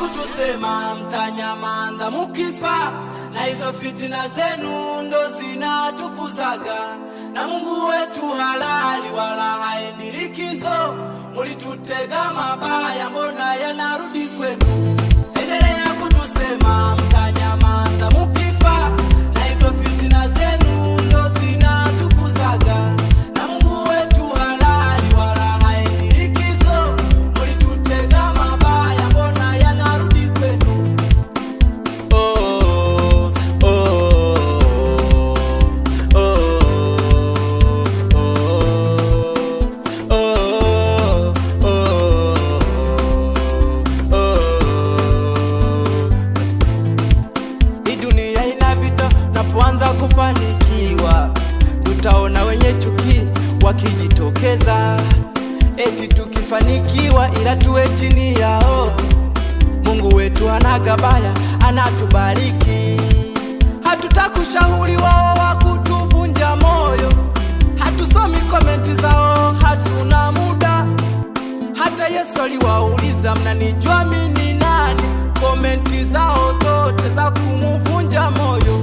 kutusema mtanyamanza mukifa, na hizo fitina zenu ndo zinatukuzaga. Na Mungu wetu halali wala haendi likizo, mulitutega mabaya mbona yanarudi kwenu. Endelea kutusema mtanyamanza mukifa, na hizo fitina zenu ndo zinatukuzaga. Na Mungu wetu halali wala haendi likizo, mulitutega mabaya mbona yanarudi kwenu. Napoanza kufanikiwa, tutaona wenye chuki wakijitokeza, eti tukifanikiwa ila tuwe chini yao. Mungu wetu anagabaya, anatubariki. Hatutakushauri wao wakutuvunja moyo, hatusomi komenti zao, hatuna muda. Hata Yesu aliwauliza mnanijua mimi ni nani? Komenti zao zote za kumuvunja moyo.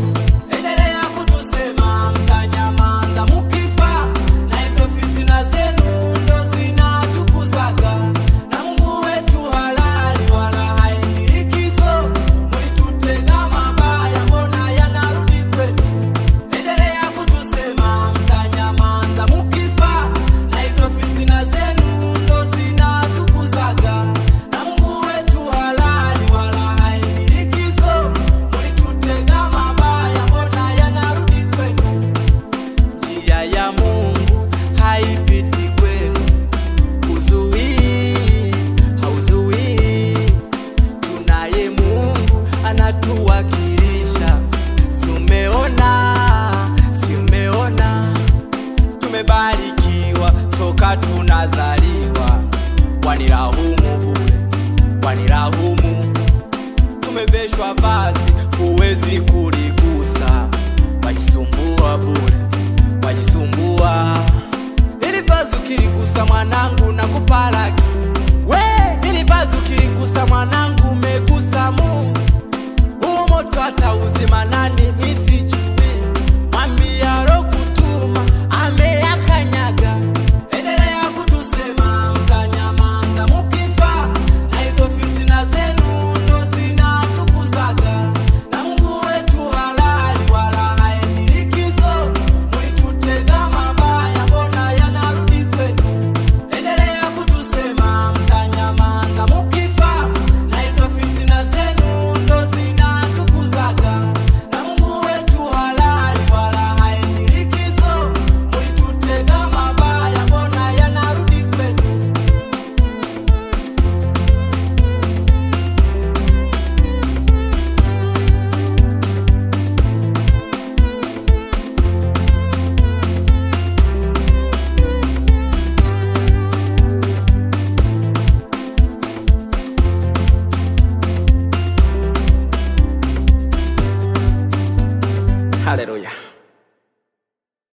Anatuwakilisha, simeona tumebarikiwa toka tunazaliwa. Wanirahumu bure, wanirahumu. Tumeveshwa vazi huwezi kuligusa, wajisumbua bure, wajisumbua. Ili vazi ukiligusa mwanangu na kupalaki